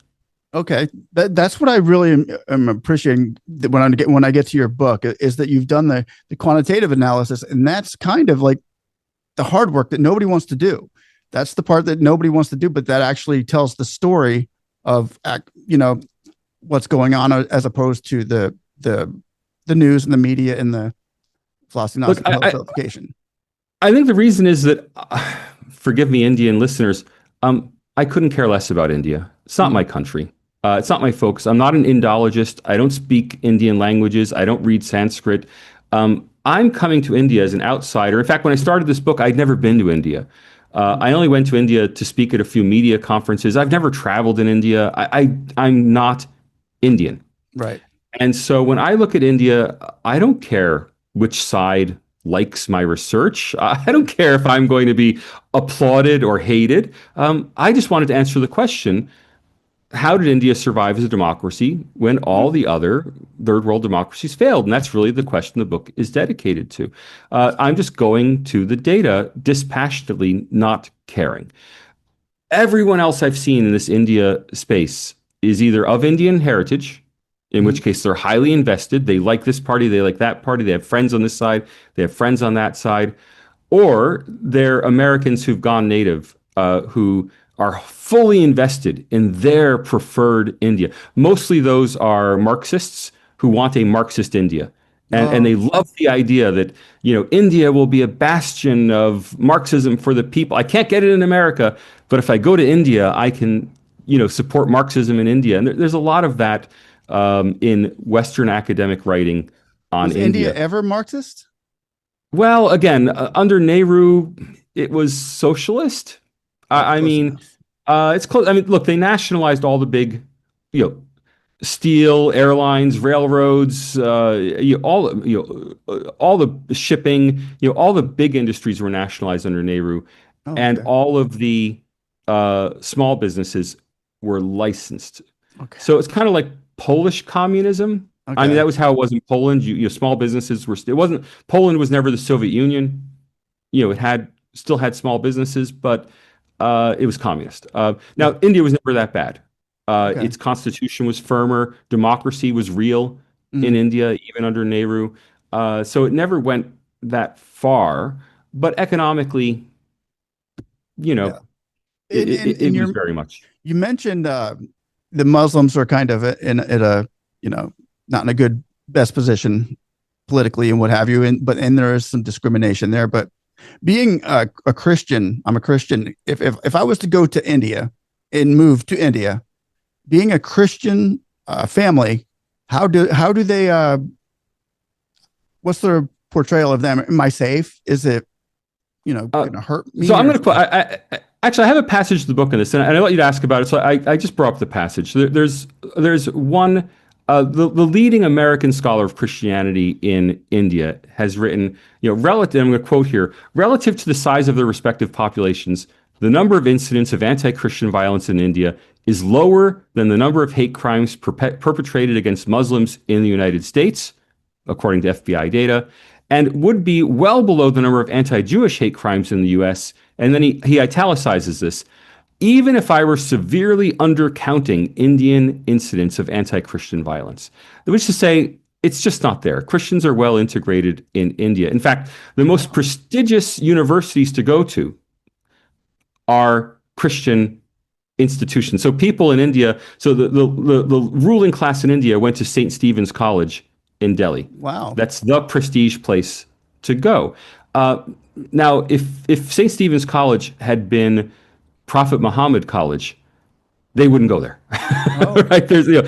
Okay. That's what I really am appreciating when I get to your book is that you've done the quantitative analysis, and that's kind of like the hard work that nobody wants to do. That's the part that nobody wants to do, but that actually tells the story of what's going on as opposed to the news and the media and the Look, vilification. I think the reason is that, forgive me, Indian listeners, I couldn't care less about India. It's not my Mm, country. It's not my focus. I'm not an Indologist. I don't speak Indian languages. I don't read Sanskrit. I'm coming to India as an outsider. In fact, when I started this book, I'd never been to India. mm, I only went to India to speak at a few media conferences. I've never traveled in India. I'm not Indian. right. And so when I look at India, I don't care which side likes my research. I don't care if I'm going to be applauded or hated. I just wanted to answer the question, how did India survive as a democracy when all Mm, the other third world democracies failed? And that's really the question the book is dedicated to. I'm just going to the data dispassionately, not caring. Everyone else I've seen in this India space is either of Indian heritage, in mm, which case they're highly invested. They like this party, they like that party, they have friends on this side, they have friends on that side, or they're Americans who've gone native, who are fully invested in their preferred India. Mostly those are Marxists who want a Marxist India. And oh, they love the idea that, India will be a bastion of Marxism for the people. I can't get it in America, but if I go to India, I can, support Marxism in India. And there's a lot of that in Western academic writing on was India India. ever Marxist? Well, again, under Nehru, it was socialist. That's I close mean, enough. it's close. I mean, look, they nationalized all the big, you know, steel, airlines, railroads, all the shipping, all the big industries were nationalized under Nehru, Oh, and okay. all of the small businesses were licensed. Okay. So it's kind of like Polish communism. I mean, Okay. that was how it was in Poland. Small businesses were. It wasn't. Poland was never the Soviet Union. It had still had small businesses, but it was communist. Yeah. Now, India was never that bad. Okay. Its constitution was firmer. Democracy was real in Mm, India, even under Nehru. So it never went that far. But economically, you yeah. know, In it in was your very much. you mentioned the Muslims are kind of in at a not in a good best position politically and what have you, and there is some discrimination there. But being a Christian, I'm a Christian. If I was to go to India and move to India, being a Christian family, how do they? What's their portrayal of them? Am I safe? Is it Uh, going to hurt so me I'm or? going to quote. Actually, I have a passage of the book in this, and I want you to ask about it. So I just brought up the passage. There's one. The leading American scholar of Christianity in India has written, relative. I'm going to quote here: relative to the size of their respective populations, the number of incidents of anti-Christian violence in India is lower than the number of hate crimes perpetrated against Muslims in the United States, according to FBI data, and would be well below the number of anti-Jewish hate crimes in the US. And then he italicizes this. Even if I were severely undercounting Indian incidents of anti-Christian violence, which is to say, it's just not there. Christians are well integrated in India. In fact, the most Wow. prestigious universities to go to are Christian institutions. So people in India, so the ruling class in India went to St. Stephen's College in Delhi. Wow. That's the prestige place to go. Uh, Now, if St. Stephen's College had been Prophet Muhammad College, they wouldn't go there, Oh, right? There's a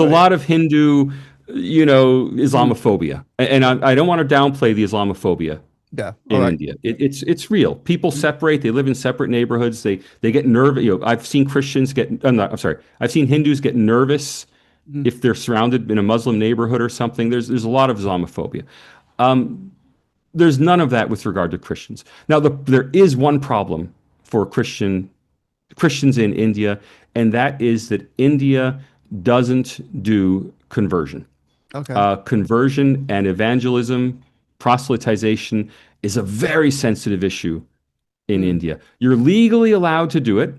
right. lot of Hindu, Mm, Islamophobia, and I don't want to downplay the Islamophobia yeah. All in right. India. It's real. People Mm, separate. They live in separate neighborhoods. They get nervous. I've seen Christians get. I'm sorry. I've seen Hindus get nervous mm, if they're surrounded in a Muslim neighborhood or something. There's a lot of Islamophobia. There's none of that with regard to Christians. Now, there is one problem for Christians in India, and that is that India doesn't do conversion. okay. Conversion and evangelism, proselytization is a very sensitive issue in Mm, India. You're legally allowed to do it.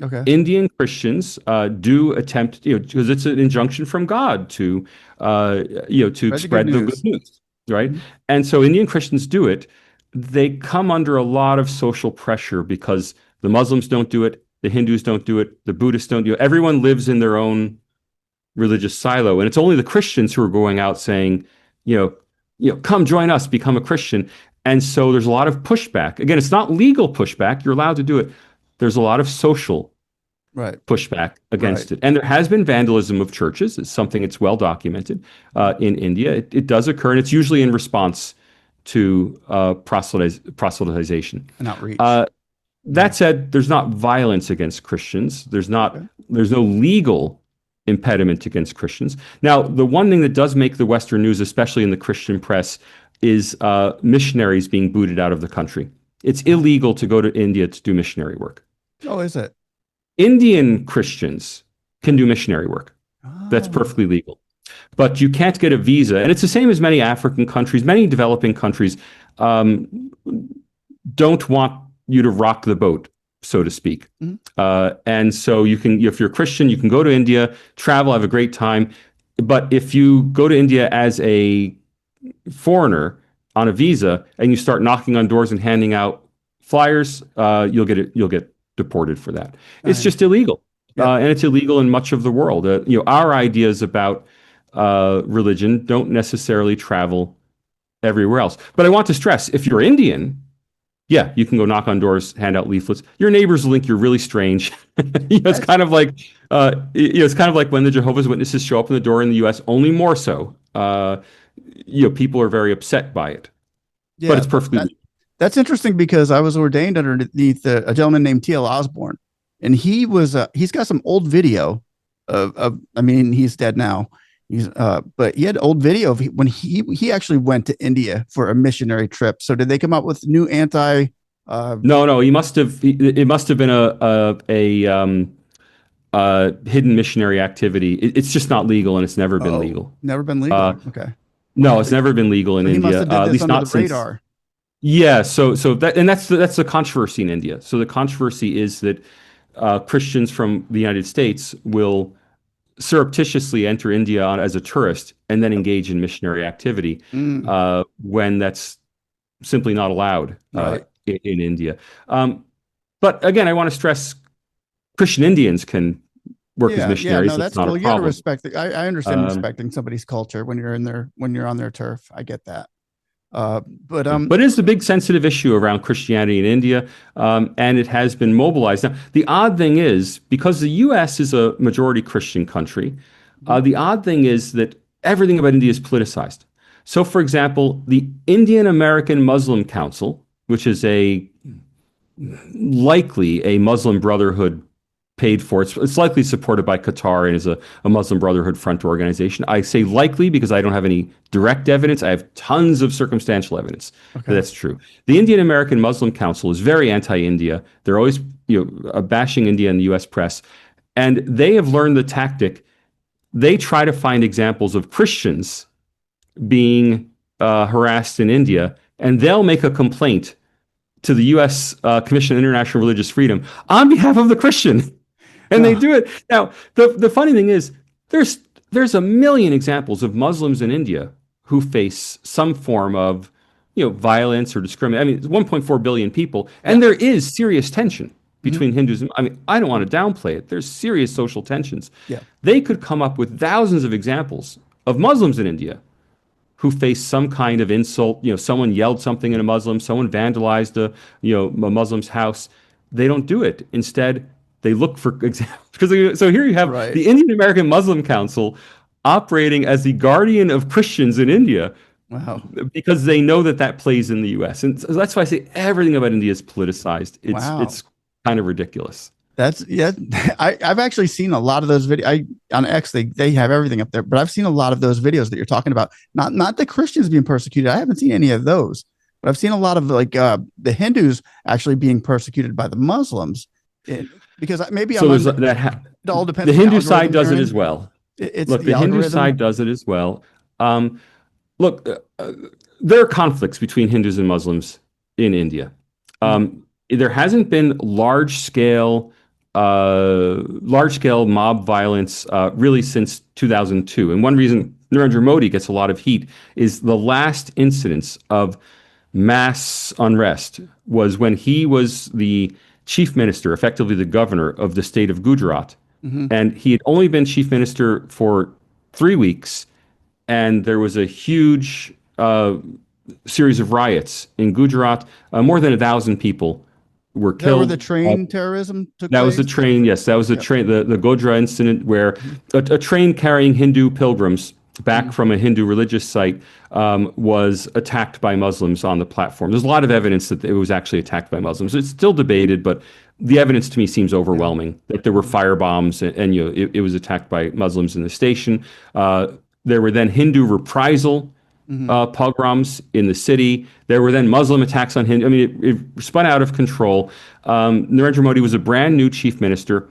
okay. Indian Christians do attempt, because it's an injunction from God to Spread the good spread the good news. news, right? Mm, And so Indian Christians do it. They come under a lot of social pressure because the Muslims don't do it The Hindus don't do it. The Buddhists don't do it. Everyone lives in their own religious silo, and it's only the Christians who are going out saying, you know, come join us, become a Christian. And so there's a lot of pushback. Again, it's not legal pushback. You're allowed to do it. There's a lot of social Right. pushback Right. against it. And there has been vandalism of churches. It's something that's well documented in India. It does occur, and it's usually in response to proselytization. An outreach. Uh, Yeah. that said, there's not violence against Christians. Okay. There's no legal impediment against Christians. Now, the one thing that does make the Western news, especially in the Christian press, is missionaries being booted out of the country. It's illegal to go to India to do missionary work. Oh, is it? Indian Christians can do missionary work. That's Oh. perfectly legal. But you can't get a visa. And it's the same as many African countries, many developing countries um, don't want you to rock the boat, so to speak. Mhm. And so you can, if you're a Christian, you can go to India, travel, have a great time. But if you go to India as a foreigner on a visa and you start knocking on doors and handing out flyers, you'll get deported for that. It's I, just illegal, yep. and it's illegal in much of the world. Our ideas about religion don't necessarily travel everywhere else. But I want to stress, if you're Indian, yeah, you can go knock on doors, hand out leaflets. Your neighbors will think you're really strange. It's That's kind of like it's kind of like when the Jehovah's Witnesses show up in the door in the U.S. Only more so. People are very upset by it, but yeah. it's perfectly legal. That's interesting because I was ordained underneath a gentleman named T.L. Osborne, and he's got some old video of I mean he's dead now. But he had old video of when he actually went to India for a missionary trip. So did they come up with new anti? No, no, he must have. It must have been a hidden missionary activity. It's just not legal, and it's never been Oh, legal. never been Uh, legal. Okay, no, it's so, never been legal in so he must India. have did At this least under not the since. radar. Yeah, so that's the controversy in India. So the controversy is that Christians from the United States will surreptitiously enter India as a tourist and then engage in missionary activity Mm, when that's simply not allowed right. in India. Um, but again, I want to stress Christian Indians can work as Yeah, yeah, missionaries. no, That's that's not a cool. You got to problem. respect it. I understand Um, respecting somebody's culture when you're in their when you're on their turf. I get that. But Yeah. But it is a big sensitive issue around Christianity in India, and it has been mobilized. Now, the odd thing is, because the U.S. is a majority Christian country, the odd thing is that everything about India is politicized. So, for example, the Indian American Muslim Council, which is likely a Muslim Brotherhood paid for. It's likely supported by Qatar and is a Muslim Brotherhood front organization. I say likely because I don't have any direct evidence. I have tons of circumstantial evidence that okay, that's true. The Indian American Muslim Council is very anti-India. They're always bashing India in the U.S. press, and they have learned the tactic. They try to find examples of Christians being harassed in India, and they'll make a complaint to the U.S. Commission on International Religious Freedom on behalf of the Christian. And they no, do it. Now, the funny thing is, there's a million examples of Muslims in India who face some form of violence or discrimination. I mean, it's 1.4 billion people, yeah, and there is serious tension mhm, between Hindus and I mean, I don't want to downplay it. There's serious social tensions. yeah, They could come up with thousands of examples of Muslims in India who faced some kind of insult. Someone yelled something at a Muslim, someone vandalized a Muslim's house. They don't do it. Instead, they look for examples. So here you have right. the Indian American Muslim Council operating as the guardian of Christians in India Wow, because they know that that plays in the U.S. And so that's why I say everything about India is politicized. wow. It's kind of ridiculous. That's yeah. I've actually seen a lot of those videos. I on X they have everything up there, but I've seen a lot of those videos that you're talking about. Not the Christians being persecuted. I haven't seen any of those, but I've seen a lot of like the Hindus actually being persecuted by the Muslims. It, because maybe So I'm there's on. It all depends the on the Hindu side algorithm does you're it in. as well. It's Look, the the Hindu algorithm. side does it as well. Um, Look, there are conflicts between Hindus and Muslims in India. Mhm. There hasn't been large scale mob violence really since 2002. And one reason Narendra Modi gets a lot of heat is the last incidents of mass unrest was when he was the chief minister, effectively the governor of the state of Gujarat. Hmm. And he had only been chief minister for 3 weeks, and there was a huge series of riots in Gujarat. More than 1,000 people were Is that where the killed. train terrorism took That was the place? train. Yes, that was the Yep. train. The Godhra incident, where Hmm. a train carrying Hindu pilgrims back Hmm. from a Hindu religious site was attacked by Muslims on the platform. There's a lot of evidence that it was actually attacked by Muslims. It's still debated, but the evidence to me seems Yeah. overwhelming that there were Hmm. fire bombs, and it was attacked by Muslims in the station. There were then Hindu reprisal Hmm. pogroms in the city. There were then Muslim attacks on Hindu. I mean, it spun out of control. Narendra Modi was a brand new chief minister.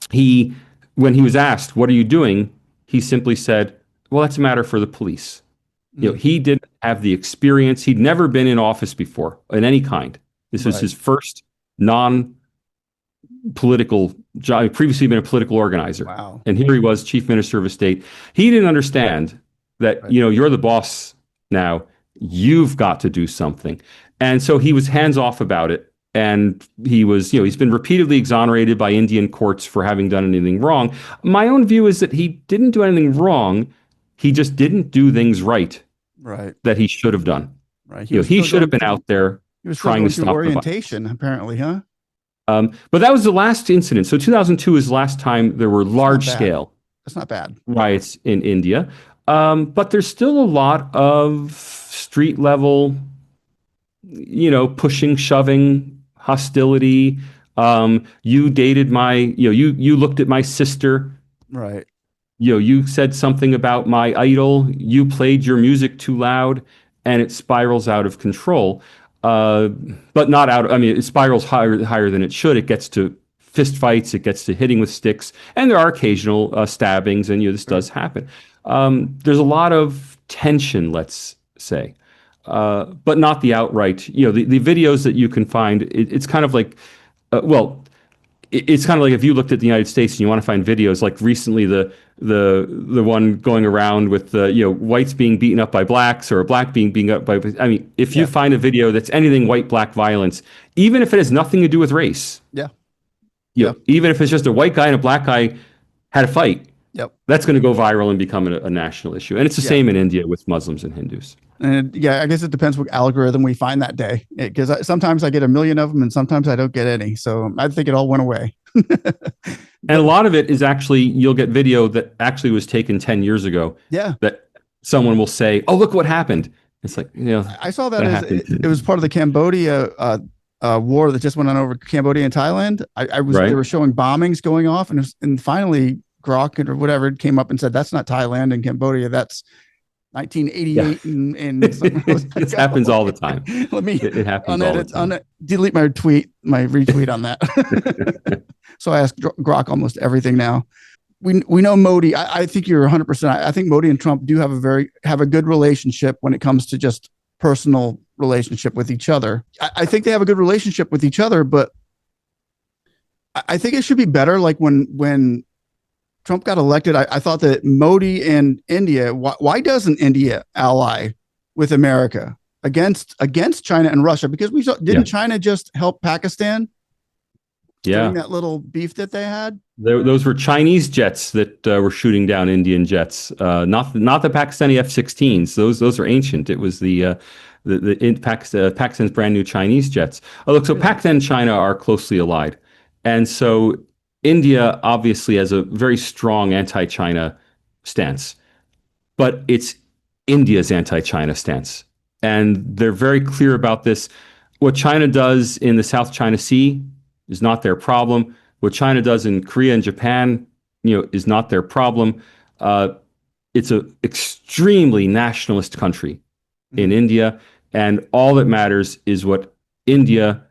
He, when he was asked, "What are you doing?" he simply said, "Well, that's a matter for the police." Hmm. He didn't have the experience. He'd never been in office before in any kind. This was Right. his first non political job. He'd previously been a political organizer. Wow. And here he was, chief minister of a state. He didn't understand that, Right. you're the boss now. You've got to do something. And so he was hands off about it. And he's been repeatedly exonerated by Indian courts for having done anything wrong. My own view is that he didn't do anything wrong. He just didn't do things right Right. that he should have done. Right. He should have been out there He was still trying to going through stop the violence. orientation, apparently, huh? But that was the last incident. So 2002 is the last time there were It's not large bad. scale That's not bad. riots in India. But there's still a lot of street level, pushing, shoving, hostility. You dated my, you looked at my sister. Right. You said something about my idol. You played your music too loud, and it spirals out of control. Uh, but not out. I mean, it spirals higher than it should. It gets to fist fights. It gets to hitting with sticks, and there are occasional stabbings, and this Sure. does happen. There's a lot of tension, let's say, but not the outright. The videos that you can find. It's kind of like, well, it's kind of like if you looked at the United States and you want to find videos, like recently the one going around with whites being beaten up by blacks, or a black being beaten up by. I mean, if you Yeah. find a video that's anything white black violence, even if it has nothing to do with race, Yeah. Yeah. even if it's just a white guy and a black guy had a fight, Yep. that's going to go viral and become a national issue. And it's the Yeah. same in India with Muslims and Hindus. And yeah, I guess it depends what algorithm we find that day. Because sometimes I get a million of them, and sometimes I don't get any. So I think it all went away. And a But lot of it is actually, you'll get video that actually was taken 10 years ago yeah, that someone will say, "Oh, look what happened." It's like, I saw that that as happened. it was part of the Cambodia war that just went on over Cambodia and Thailand. They Right. were showing bombings going off, and finally Grok or whatever came up and said that's not Thailand and Cambodia. That's Yeah. 1988, and something was like, This happens all the time. let me It happens all the time. delete my retweet on that. So I ask Grok almost everything now. We know Modi. I think you're 100%. I think Modi and Trump do have a good relationship when it comes to just personal relationship with each other. I think they have a good relationship with each other, but I think it should be better. Like when Trump got elected, I thought that Modi and India. Why doesn't India ally with America against China and Russia? Because didn't China just help Pakistan during that little beef that they had? Those were Chinese jets that were shooting down Indian jets, not the Pakistani F-16s. Those are ancient. It was Pakistan's brand new Chinese jets. Oh, look, so Really? Pakistan and China are closely allied, and so India obviously has a very strong anti-China stance, but it's India's anti-China stance, and they're very clear about this. What China does in the South China Sea is not their problem. What China does in Korea and Japan, is not their problem. It's an extremely nationalist country in India, and all that matters is what India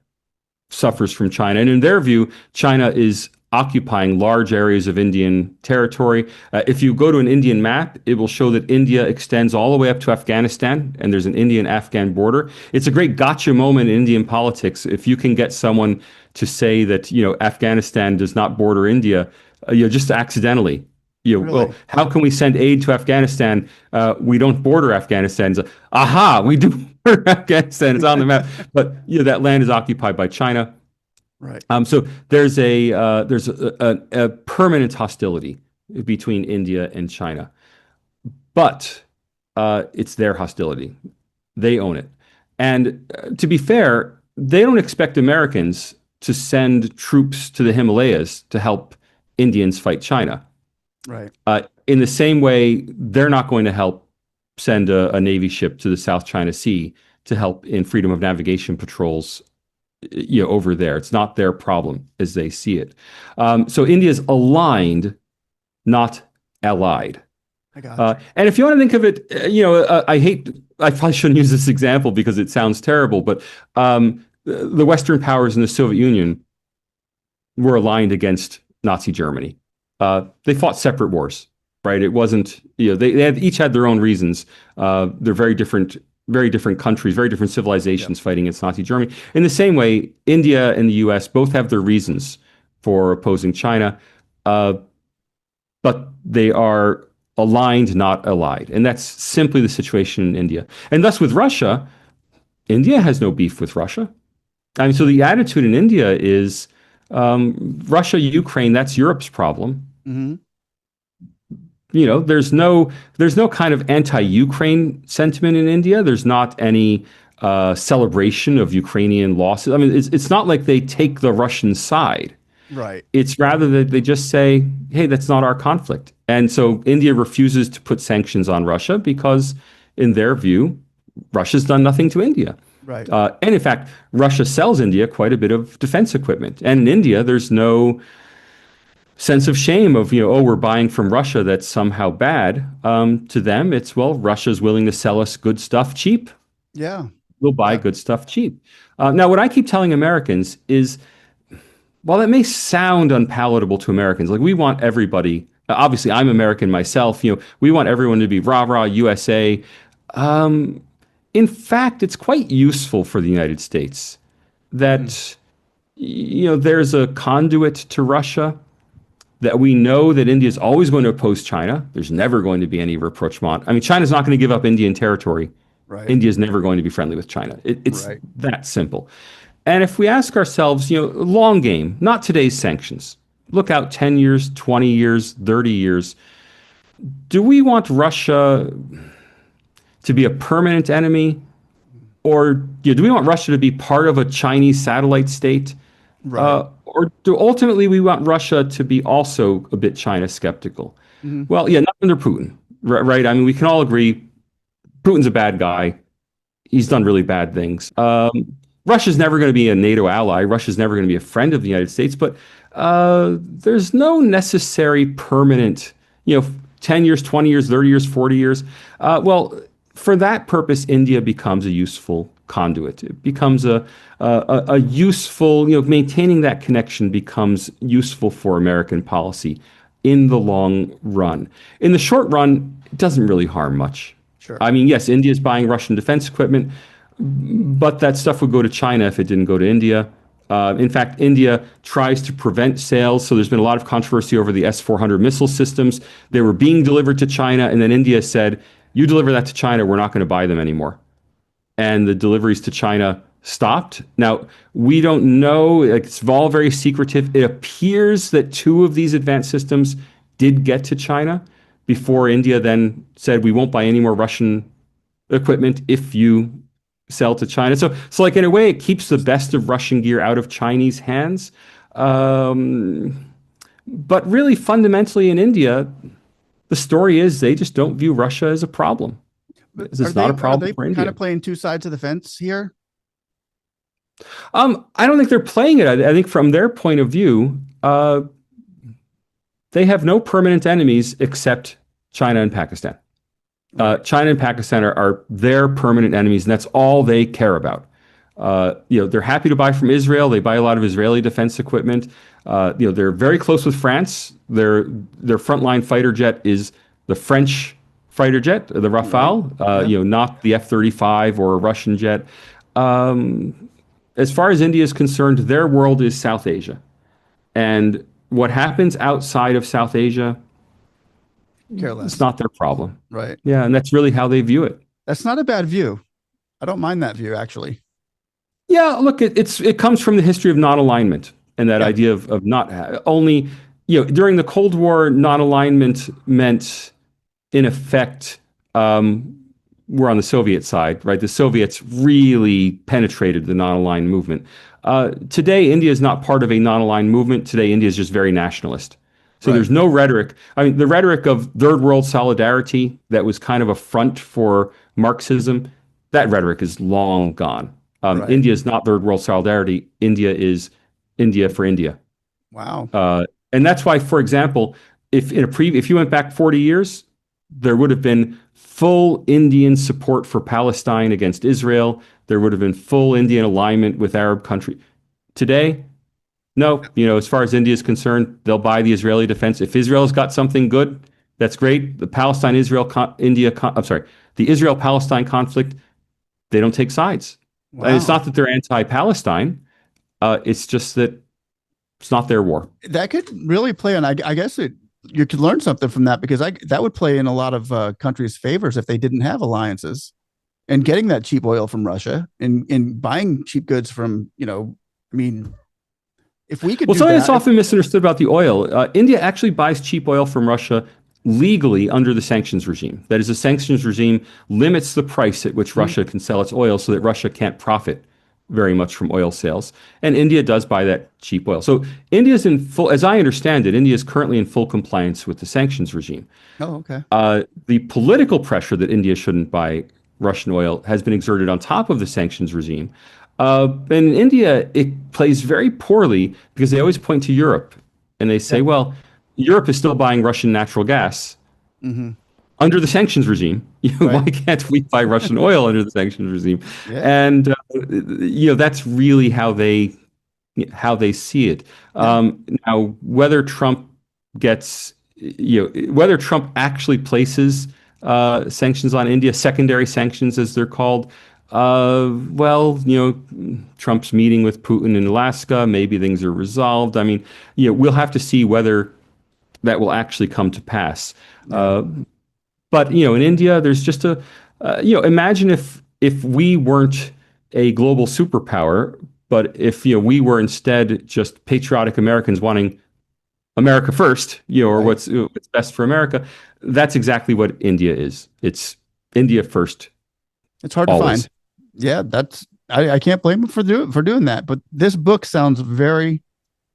suffers from China. And in their view, China is occupying large areas of Indian territory. If you go to an Indian map, it will show that India extends all the way up to Afghanistan, and there's an Indian-Afghan border. It's a great gotcha moment in Indian politics if you can get someone to say that Afghanistan does not border India, just accidentally. Really? Well, how can we send aid to Afghanistan? We don't border Afghanistan. So, aha, we do border Afghanistan. It's on the map, but that land is occupied by China. Right. So there's a permanent hostility between India and China, but it's their hostility. They own it. And to be fair, they don't expect Americans to send troops to the Himalayas to help Indians fight China. Right. In the same way, they're not going to help send a Navy ship to the South China Sea to help in freedom of navigation patrols, over there. It's not their problem as they see it. So India is aligned, not allied. I got you. And if you want to think of it, I probably shouldn't use this example because it sounds terrible, but the Western powers in the Soviet Union were aligned against Nazi Germany. They fought separate wars, right? It wasn't, each had their own reasons. They're very different countries, very different Yep. civilizations fighting against Nazi Germany. In the same way, India and the US both have their reasons for opposing China, uh, but they are aligned, not allied. And that's simply the situation in India. And thus with Russia, India has no beef with Russia. I mean, so the attitude in India is Russia, Ukraine, that's Europe's problem. Hmm. There's no kind of anti-Ukraine sentiment in India. There's not any celebration of Ukrainian losses. I mean, it's not like they take the Russian side. Right. It's rather that they just say, "Hey, that's not our conflict." And so India refuses to put sanctions on Russia because, in their view, Russia's done nothing to India. Right. And in fact, Russia sells India quite a bit of defense equipment. And in India, there's no sense of shame of, oh, we're buying from Russia that's somehow bad. To them, it's, well, Russia's willing to sell us good stuff cheap. Yeah. We'll buy Yeah. good stuff cheap. Now, what I keep telling Americans is, while that may sound unpalatable to Americans, like we want everybody, obviously, I'm American myself, we want everyone to be rah rah USA. Um, in fact, it's quite useful for the United States Hmm. that there's a conduit to Russia, that we know that India is always going to oppose China. There's never going to be any rapprochement. I mean, China's not going to give up Indian territory. Right. India is never going to be friendly with China. It's Right. that simple. And if we ask ourselves, long game, not today's sanctions, look out 10 years, 20 years, 30 years, do we want Russia to be a permanent enemy? Or do we want Russia to be part of a Chinese satellite state? Right. Or do ultimately we want Russia to be also a bit China skeptical? Hmm. Well, yeah, not under Putin, right? I mean, we can all agree Putin's a bad guy. He's done really bad things. Russia's never going to be a NATO ally. Russia's never going to be a friend of the United States. But there's no necessary permanent, 10 years, 20 years, 30 years, 40 years. Well, for that purpose, India becomes a useful conduit. It becomes a useful, maintaining that connection becomes useful for American policy in the long run. In the short run, it doesn't really harm much. Sure. I mean, yes, India is buying Russian defense equipment, but that stuff would go to China if it didn't go to India. In fact, India tries to prevent sales. So there's been a lot of controversy over the S-400 missile systems. They were being delivered to China, and then India said, "You deliver that to China, we're not going to buy them anymore." And the deliveries to China stopped. Now, we don't know. Like, it's all very secretive. It appears that two of these advanced systems did get to China before India then said, "We won't buy any more Russian equipment if you sell to China." So like in a way, it keeps the best of Russian gear out of Chinese hands. Um, but really, fundamentally in India, the story is they just don't view Russia as a problem. But It's not a are problem they for kind India. of playing two sides of the fence here? I don't think they're playing it. I think from their point of view, they have no permanent enemies except China and Pakistan. Right. China and Pakistan are their permanent enemies, and that's all they care about. They're happy to buy from Israel. They buy a lot of Israeli defense equipment. They're very close with France. Their frontline fighter jet is the French fighter jet, the Right. Rafale. Yeah. Not the F-35 or a Russian jet. As far as India is concerned, their world is South Asia, and what happens outside of South Asia, Care it's less. not their problem. Right. Yeah, and that's really how they view it. That's not a bad view. I don't mind that view actually. Yeah, look, it comes from the history of non-alignment and that Yeah. idea of not only, during the Cold War, non-alignment meant, in effect, um, we're on the Soviet side, right? The Soviets really penetrated the non-aligned movement. Today, India is not part of a non-aligned movement. Today, India is just very nationalist. So Right. there's no rhetoric. I mean, the rhetoric of third world solidarity that was kind of a front for Marxism, that rhetoric is long gone. Right. India is not third world solidarity. India is India for India. Wow. And that's why, for example, if you went back 40 years, there would have been full Indian support for Palestine against Israel. There would have been full Indian alignment with Arab countries. Today, no. As far as India is concerned, they'll buy the Israeli defense. If Israel's got something good, that's great. The the Israel-Palestine conflict, they don't take sides. And it's Wow. not that they're anti-Palestine. It's just that it's not their war. That could really play on. I guess you could learn something from that because that would play in a lot of countries' favors if they didn't have alliances and getting that cheap oil from Russia and buying cheap goods from I mean, if we could Well, do something that's that, if often misunderstood about the oil, India actually buys cheap oil from Russia legally under the sanctions regime. That is, the sanctions regime limits the price at which Mhm. Russia can sell its oil so that Russia can't profit very much from oil sales. And India does buy that cheap oil. So India is in full, as I understand it, India is currently in full compliance with the sanctions regime. Oh, okay. The political pressure that India shouldn't buy Russian oil has been exerted on top of the sanctions regime. And in India, it plays very poorly because they always point to Europe and they Yeah. say, well, Europe is still buying Russian natural gas Hmm. under the sanctions regime. Why Right. can't we buy Russian oil under the sanctions regime? Yeah. And that's really how they see it. Yeah. Now, whether Trump actually places sanctions on India, secondary sanctions as they're called, well, Trump's meeting with Putin in Alaska, maybe things are resolved. I mean, we'll have to see whether that will actually come to pass. Yeah. But in India, there's just imagine if we weren't a global superpower, but if we were instead just patriotic Americans wanting America first, or Right. what's best for America. That's exactly what India is. It's India first, It's hard to find. always. Yeah, I can't blame him for doing that. But this book sounds very,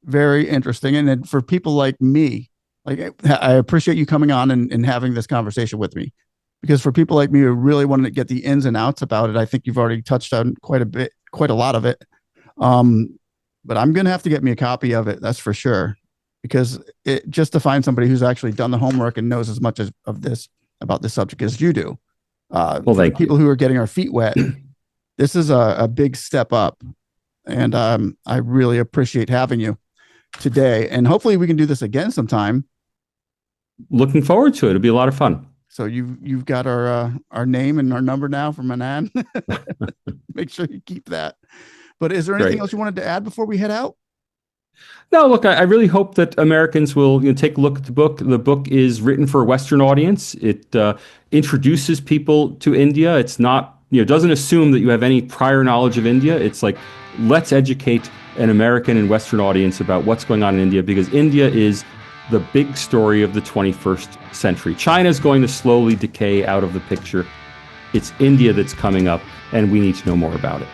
very interesting. And then for people like me, like I appreciate you coming on and having this conversation with me. Because for people like me who really wanted to get the ins and outs about it, I think you've already touched on quite a lot of it. Um, but I'm gonna have to get me a copy of it, that's for sure. Because just to find somebody who's actually done the homework and knows as much as of this about this subject as you do. Well, For the thank you. people who are getting our feet wet, this is a big step up. And I really appreciate having you today. And hopefully we can do this again sometime. Looking forward to it. It'll be a lot of fun. So you've got our name and our number now from Manan. Make sure you keep that. But is there anything Great. else you wanted to add before we head out? No, look, I really hope that Americans will take a look at the book. The book is written for a Western audience. It introduces people to India. It's not, doesn't assume that you have any prior knowledge of India. It's like, let's educate an American and Western audience about what's going on in India, because India is the big story of the 21st century. China is going to slowly decay out of the picture. It's India that's coming up, and we need to know more about it.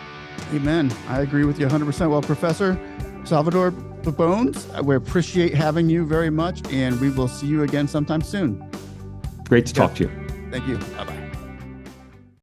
Amen. I agree with you 100%. Well, Professor Salvatore Babones, we appreciate having you very much, and we will see you again sometime soon. Great to talk to you. Thank you. Bye-bye.